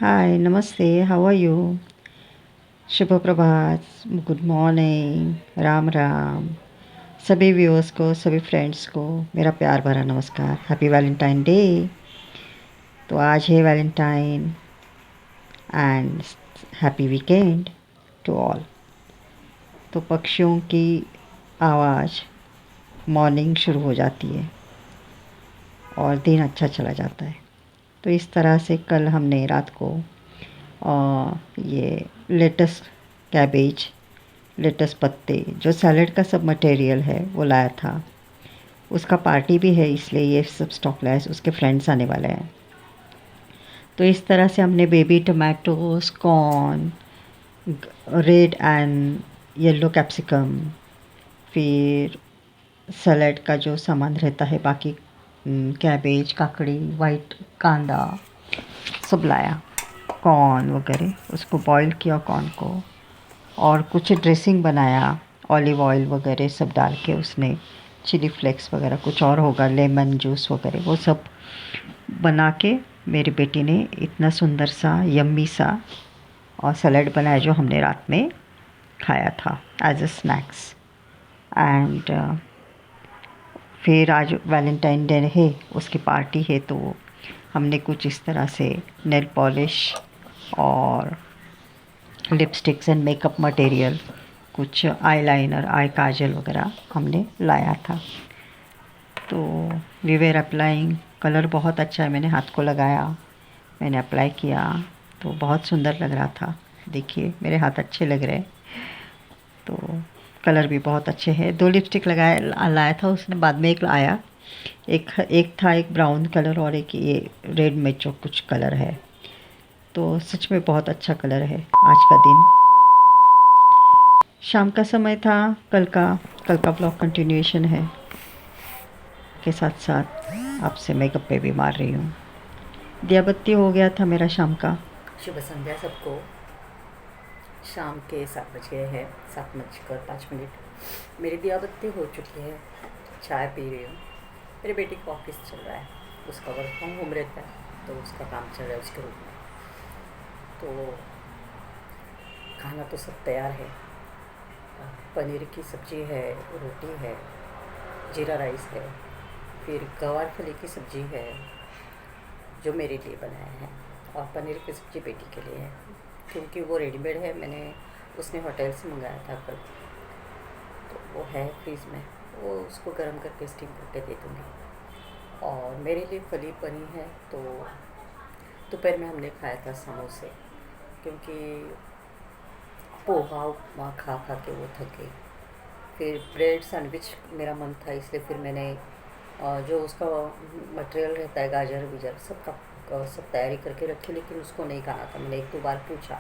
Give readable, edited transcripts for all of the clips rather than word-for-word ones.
हाय, नमस्ते, how are you? शुभ प्रभात, गुड मॉर्निंग, राम राम। सभी व्यूअर्स को, सभी फ्रेंड्स को मेरा प्यार भरा नमस्कार। Happy Valentine day. तो आज है Valentine and happy weekend to all. तो पक्षियों की आवाज़, मॉर्निंग शुरू हो जाती है और दिन अच्छा चला जाता है। तो इस तरह से कल हमने रात को ये लेटस कैबेज, लेटस पत्ते, जो सैलड का सब मटेरियल है वो लाया था। उसका पार्टी भी है, इसलिए ये सब स्टॉक लाया है, उसके फ्रेंड्स आने वाले हैं। तो इस तरह से हमने baby tomatoes, corn, red and yellow capsicum, फिर सैलड का जो सामान रहता है बाकी, कैबेज, काकड़ी, वाइट कांदा, सब लाया। कॉर्न वगैरह उसको बॉईल किया कॉर्न को, और कुछ ड्रेसिंग बनाया, ऑलिव ऑयल वगैरह सब डाल के उसने, चिली फ्लेक्स वगैरह, कुछ और होगा, लेमन जूस वगैरह, वो सब बना के मेरी बेटी ने इतना सुंदर सा यम्मी सा और सैलड बनाया जो हमने रात में खाया था एज अ स्नैक्स। एंड फिर आज वैलेंटाइन डे है, उसकी पार्टी है, तो हमने कुछ इस तरह से नेल पॉलिश और लिपस्टिक्स एंड मेकअप मटेरियल, कुछ आईलाइनर, आई काजल वगैरह हमने लाया था। तो वी वेर अप्लाइंग। कलर बहुत अच्छा है, मैंने हाथ को लगाया, मैंने अप्लाई किया तो बहुत सुंदर लग रहा था। देखिए मेरे हाथ अच्छे लग रहे, तो कलर भी बहुत अच्छे हैं। 2 लिपस्टिक लगाया लाया था उसने, बाद में एक आया, एक एक था, एक ब्राउन कलर और एक ये रेड में जो कुछ कलर है। तो सच में बहुत अच्छा कलर है आज का दिन। शाम का समय था कल का ब्लॉग कंटिन्यूएशन है, के साथ साथ आपसे मेकअप पे भी मार रही हूँ। दिया बत्ती हो गया था मेरा शाम का। शुभ संध्या सबको। शाम के 7 बज गए हैं, 7:05। मेरी दिया बत्ती हो चुकी है, चाय पी रही हूँ। मेरे बेटी का ऑफिस चल रहा है, उसका वर्क फ्रॉम होम रहता है, तो उसका काम चल रहा है उसके रूप में। तो खाना तो सब तैयार है, पनीर की सब्ज़ी है, रोटी है, जीरा राइस है, फिर गवार फली की सब्ज़ी है जो मेरे लिए बनाया है, और पनीर की सब्ज़ी बेटी के लिए है, क्योंकि वो रेडीमेड है, मैंने उसने होटल से मंगाया था कल, तो वो है फ्रीज़ में, वो उसको गर्म करके स्टीम करके दे दूँगी। और मेरे लिए फली बनी है। तो दोपहर में हमने खाया था समोसे, क्योंकि पोहा उपमा खा खा के वो थक गई। फिर ब्रेड सैंडविच मेरा मन था, इसलिए फिर मैंने जो उसका मटेरियल रहता है, गाजर विजर सब तैयारी करके रखी, लेकिन उसको नहीं खाना था। मैंने 1-2 बार पूछा,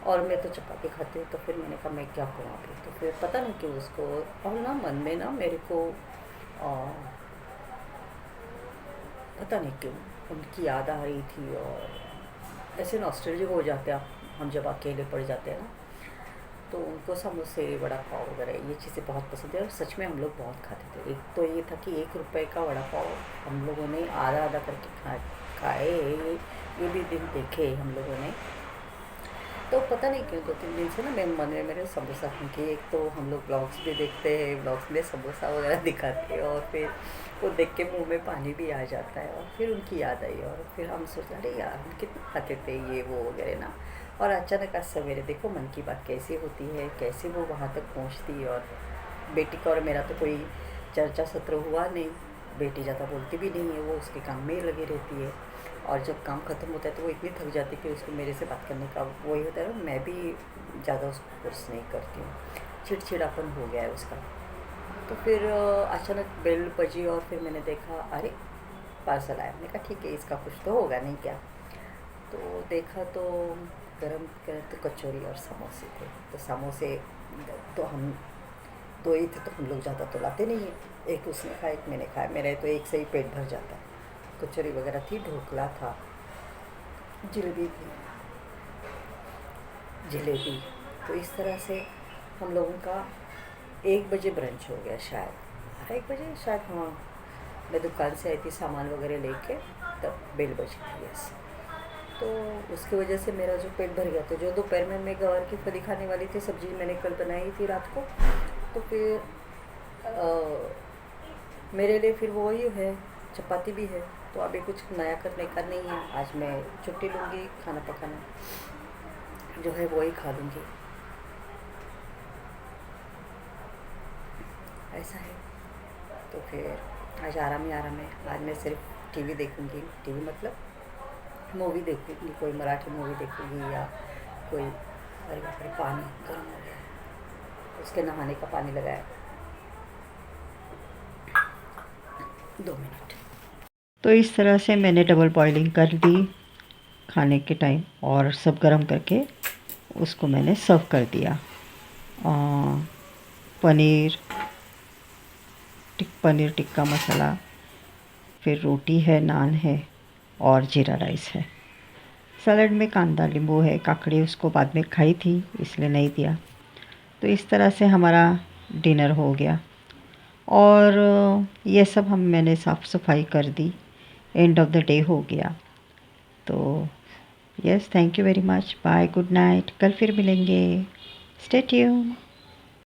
और मैं तो चपाती खाती हूँ, तो फिर मैंने कहा मैं क्या करूँ अभी। तो फिर पता नहीं क्यों उसको, और ना मन में ना मेरे को पता नहीं क्यों उनकी याद आ रही थी, और ऐसे नॉस्टैल्जिक हो जाते हैं हम जब अकेले पड़ जाते हैं ना। तो उनको समोसे, वड़ा पाव वगैरह ये चीज़ें बहुत पसंद है, और सच में हम लोग बहुत खाते थे। एक तो ये था कि 1 रुपये का वड़ा पाव हम लोगों ने आधा आधा करके खाए, ये भी दिन देखे हम लोगों ने। तो पता नहीं क्यों 2-3 दिन से ना मेरे मन में मेरे समोसा, क्योंकि एक तो हम लोग ब्लॉग्स भी देखते हैं, ब्लॉग्स में समोसा वगैरह दिखाते हैं, और फिर वो देख के मुंह में पानी भी आ जाता है, और फिर उनकी याद आई, और फिर हम सोचा अरे यार हम कितना खाते थे ये वो वगैरह ना। और अचानक आज सवेरे देखो मन की बात कैसी होती है, कैसे वो वहाँ तक पहुँचती। और बेटी का और मेरा तो कोई चर्चा सत्र हुआ नहीं, बेटी ज़्यादा बोलती भी नहीं है, वो उसके काम में ही लगी रहती है, और जब काम ख़त्म होता है तो वो इतनी थक जाती है कि उसको मेरे से बात करने का वही होता है, मैं भी ज़्यादा उसको फोर्स नहीं करती हूँ, चिड़चिड़ापन हो गया है उसका। तो फिर अचानक बेल बजी, और फिर मैंने देखा अरे पार्सल आया। मैंने कहा ठीक है, इसका कुछ तो होगा नहीं क्या। तो देखा तो गरम तो कचौरी और समोसे थे। तो समोसे तो हम दो ही थे, तो हम लोग ज़्यादा तो लाते नहीं हैं, एक उसने खाया एक मैंने खाया, मेरा तो एक से ही पेट भर जाता है। कचौरी वगैरह थी, ढोकला था, जलेबी थी, जलेबी। तो इस तरह से हम लोगों का 1 बजे ब्रंच हो गया शायद, 1 बजे शायद, हाँ। मैं दुकान से आई थी सामान वगैरह लेके, तब बेल बजी थी, यस। तो उसकी वजह से मेरा जो पेट भर गया, तो जो दोपहर में मैं गवार की फली खाने वाली थी, सब्जी मैंने कल बनाई थी रात को, तो फिर मेरे लिए फिर वही है, चपाती भी है। तो अभी कुछ नया करने का नहीं है, आज मैं छुट्टी लूँगी, खाना पकाना जो है वही खा लूँगी। ऐसा है। तो फिर आज आराम ही आराम है। आज मैं सिर्फ टीवी देखूँगी, टीवी मतलब मूवी देखूँगी, कोई मराठी मूवी देखूँगी या कोई। अरे बाप रे, पानी गर्म हो गया है, उसके नहाने का पानी लगाया। 2 मिनट। तो इस तरह से मैंने डबल बॉइलिंग कर दी खाने के टाइम, और सब गर्म करके उसको मैंने सर्व कर दिया। पनीर पनीर टिक्का मसाला, फिर रोटी है, नान है और जीरा राइस है। सैलड में कांदा नींबू है, काकड़ी उसको बाद में खाई थी इसलिए नहीं दिया। तो इस तरह से हमारा डिनर हो गया। और ये सब मैंने साफ़ सफाई कर दी, एंड ऑफ द डे हो गया। तो yes, thank you very much, bye, good night, कल फिर मिलेंगे, स्टे ट्यून्ड।